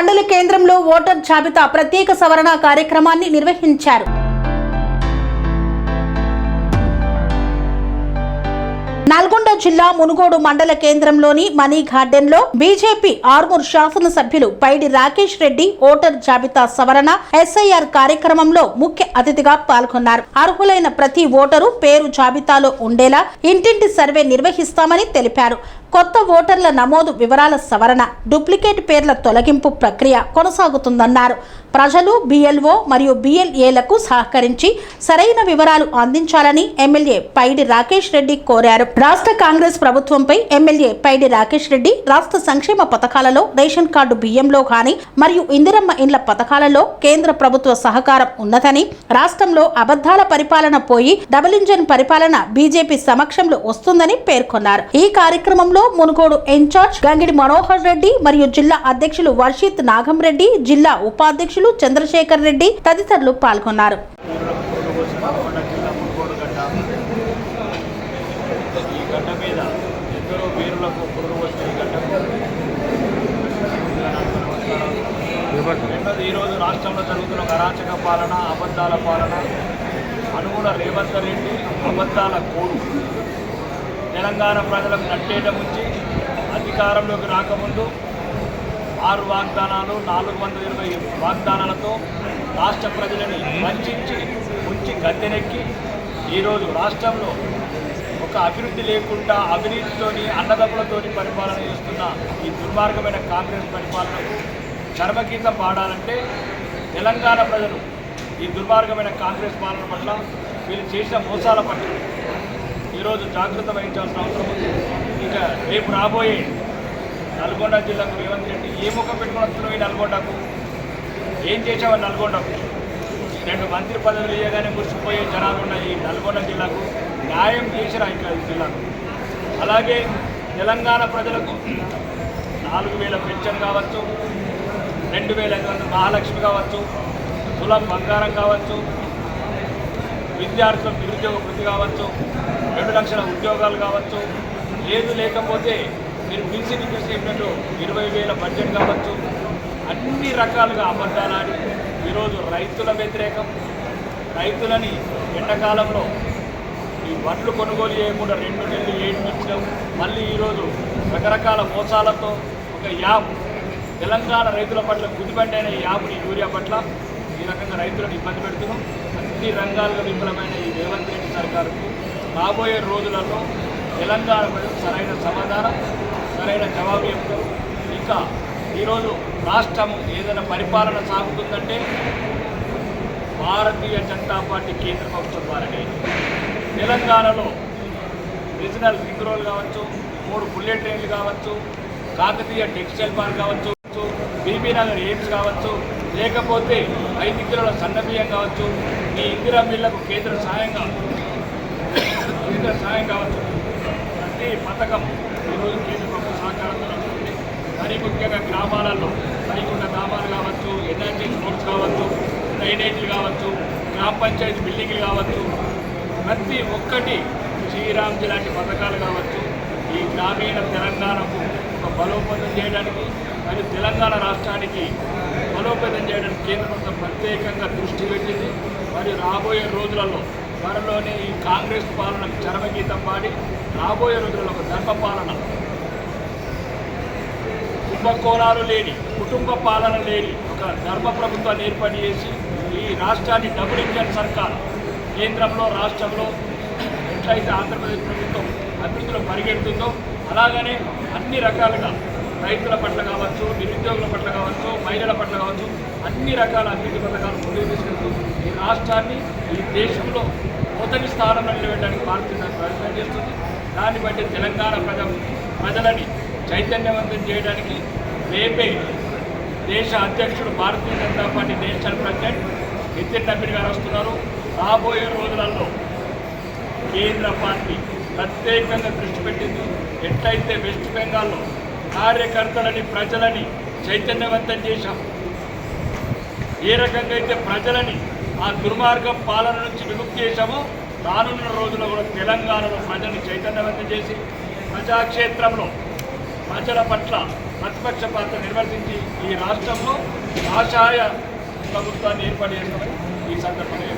మండల కేంద్రంలో ఓటర్ జాబితా ప్రత్యేక సవరణ కార్యక్రమాన్ని నిర్వహించారు. నల్గొండ జిల్లా మునుగోడు మండల కేంద్రంలోని మనీ గార్డెన్ లో బీజేపీ ఆర్మూర్ శాసనసభ్యులు పైడి రాకేష్ రెడ్డి ఓటర్ జాబితా సవరణ ఎస్ఐఆర్ కార్యక్రమంలో ముఖ్య అతిథిగా పాల్గొన్నారు. అర్హులైన ప్రతి ఓటరు పేరు జాబితాలో ఉండేలా ఇంటింటి సర్వే నిర్వహిస్తామని తెలిపారు. కొత్త ఓటర్ల నమోదు వివరాల సవరణ, డూప్లికేట్ పేర్ల తొలగింపు ప్రక్రియ కొనసాగుతుందన్నారు. ప్రజలు బిఎల్ఓ మరియు బిఎల్ఏలకు సహకరించి సరైన వివరాలు అందించాలని ఎమ్మెల్యే పైడి రాకేష్ రెడ్డి కోరారు. రాష్ట్ర కాంగ్రెస్ ప్రభుత్వంపై ఎమ్మెల్యే పైడి రాకేష్ రెడ్డి రాష్ట్ర సంక్షేమ పథకాలలో రేషన్ కార్డు బియ్యంలో గాని మరియు ఇందిరమ్మ ఇండ్ల పథకాలలో కేంద్ర ప్రభుత్వ సహకారం ఉన్నదని, రాష్ట్రంలో అబద్ధాల పరిపాలన పోయి డబుల్ ఇంజన్ పరిపాలన బీజేపీ సమక్షంలో వస్తుందని పేర్కొన్నారు. ఈ కార్యక్రమంలో మునుగోడు ఇన్ఛార్జ్ గంగిడి మనోహర్ రెడ్డి మరియు జిల్లా అధ్యక్షులు వర్షిత్ నాగం రెడ్డి, జిల్లా ఉపాధ్యక్షులు చంద్రశేఖర్ రెడ్డి తదితరులు పాల్గొన్నారు. ఈరోజు రాష్ట్రంలో జరుగుతున్న అరాచక పాలన, అబద్ధాల పాలన, అనుగుణ రేవంత్ రెడ్డి అబద్ధాల కోడు తెలంగాణ ప్రజలకు నట్టేట ముంచి అధికారంలోకి రాకముందు 6 వాగ్దానాలు 420 వాగ్దానాలతో రాష్ట్ర ప్రజలని వంచి ముంచి గద్దెనెక్కి ఈరోజు రాష్ట్రంలో ఒక అభివృద్ధి లేకుండా అవినీతితోని అన్నదమ్ములతోని పరిపాలన చేస్తున్న ఈ దుర్మార్గమైన కాంగ్రెస్ పరిపాలనకు చర్మగీతం పాడాలంటే తెలంగాణ ప్రజలు ఈ దుర్మార్గమైన కాంగ్రెస్ పాలన పట్ల వీళ్ళు చేసిన మోసాల పట్ల ఈరోజు జాగ్రత్త వహించాల్సిన అవసరం ఉంది. ఇక రేపు రాబోయే నల్గొండ జిల్లాకు రేవంత్ రెడ్డి ఏ ముఖం పెట్టుకుని వస్తున్నావు? ఈ నల్గొండకు ఏం చేసావు? నల్గొండకు 2 మంత్రి పదవులు ఇవ్వగానే మురిసిపోయే జనాలు ఉన్నాయి. ఈ నల్గొండ జిల్లాకు న్యాయం చేసిరా ఇక్కడ జిల్లాకు. అలాగే తెలంగాణ ప్రజలకు 4000 పెన్షన్ కావచ్చు, 2500 మహాలక్ష్మి కావచ్చు, తులం బంగారం కావచ్చు, విద్యార్థులకు నిరుద్యోగ వృత్తి కావచ్చు, 2 లక్షల ఉద్యోగాలు కావచ్చు, లేకపోతే మీరు బీసీని చెప్పినట్టు 20,000 బడ్జెట్ కావచ్చు, అన్ని రకాలుగా అబద్ధాలాడి ఈరోజు రైతుల వ్యతిరేకం, రైతులని ఎండాకాలంలో ఈ వడ్లు కొనుగోలు చేయకుండా 2 నెలలు ఏడ్పించడం, మళ్ళీ ఈరోజు రకరకాల మోసాలతో ఒక యాప్ తెలంగాణ రైతుల పట్ల గుదిబండైన ఈ యాప్ని యూరియా పట్ల ఈ రకంగా రైతులను ఇబ్బంది పెడుతున్నాం. అన్ని రంగాలుగా విఫలమైన ఈ రేవంత్ రెడ్డి సర్కారుకు రాబోయే రోజులలో తెలంగాణ ప్రజలు సరైన సమాధానం, సరైన జవాబు చెప్తారు. ఇంకా ఈరోజు రాష్ట్రం ఏదైనా పరిపాలన సాగుతుందంటే భారతీయ జనతా పార్టీ కేంద్ర ప్రభుత్వం ద్వారానే. తెలంగాణలో రీజనల్ రింగ్ రోడ్ కావచ్చు, 3 బుల్లెట్ ట్రైన్లు కావచ్చు, కాకతీయ టెక్స్టైల్ పార్క్ కావచ్చు, బీబీ నగర్ ఎయిమ్స్ కావచ్చు, లేకపోతే 5 కిలోల సన్నబియ్యం కావచ్చు, ఈ ఇందిరా మిల్లకు కేంద్ర సాయం కావచ్చు, ప్రతి పథకం ఈరోజు కేంద్ర ప్రభుత్వ సహకారంతో నడుస్తుంది. మరి ముఖ్యంగా గ్రామాలలో సరికొన్న గ్రామాలు కావచ్చు, ఎనర్జీ స్పోర్ట్స్ కావచ్చు, డ్రైనేజీలు కావచ్చు, గ్రామ పంచాయతీ బిల్డింగ్లు కావచ్చు, ప్రతి ఒక్కటి శ్రీరామ్జీ లాంటి పథకాలు కావచ్చు, ఈ గ్రామీణ తెలంగాణకు ఒక బలోపేతం చేయడానికి మరియు తెలంగాణ రాష్ట్రానికి బలోపేతం చేయడానికి కేంద్ర ప్రభుత్వం ప్రత్యేకంగా దృష్టి పెట్టింది. మరియు రాబోయే రోజులలో త్వరలోనే ఈ కాంగ్రెస్ పాలనకు చరమగీతం పాడి రాబోయే రోజులలో ఒక ధర్మ పాలన, కుంభకోణాలు లేని, కుటుంబ పాలన లేని ఒక ధర్మ ప్రభుత్వాన్ని ఏర్పాటు చేసి ఈ రాష్ట్రాన్ని డబుల్ ఇంజన్ సర్కార్ కేంద్రంలో రాష్ట్రంలో ఎట్లయితే ఆంధ్రప్రదేశ్ ప్రభుత్వం అభివృద్ధిలో పరిగెడుతుందో అలాగనే అన్ని రకాలుగా రైతుల పట్ల కావచ్చు, నిరుద్యోగుల పట్ల కావచ్చు, మహిళల పట్ల కావచ్చు, అన్ని రకాల అభివృద్ధి పథకాలు ముందుకు తీసుకెళ్తూ ఈ రాష్ట్రాన్ని ఈ దేశంలో మొదటి స్థానంలో నిలబెట్టడానికి భారతీయ జనతా పార్టీ ప్రయత్నం చేస్తుంది. దాన్ని బట్టి తెలంగాణ ప్రజలని చైతన్యవంతం చేయడానికి రేపే దేశ అధ్యక్షుడు భారతీయ జనతా పార్టీ నేషనల్ ప్రెసిడెంట్ నితిన్ నబీన్ గారు వస్తున్నారు. రాబోయే రోజులలో కేంద్ర పార్టీ ప్రత్యేకంగా దృష్టి పెట్టింది. ఎట్లయితే వెస్ట్ బెంగాల్లో కార్యకర్తలని ప్రజలని చైతన్యవంతం చేశాం, ఏ రకంగా అయితే ప్రజలని ఆ దుర్మార్గం పాలన నుంచి విముక్తి చేశామో రానున్న రోజుల్లో కూడా తెలంగాణలో ప్రజల్ని చైతన్యవంతం చేసి ప్రజాక్షేత్రంలో ప్రజల పట్ల ప్రతిపక్ష పాత్ర నిర్వర్తించి ఈ రాష్ట్రంలో కాషాయ ప్రభుత్వాన్ని ఏర్పాటు చేస్తామని ఈ సందర్భంగా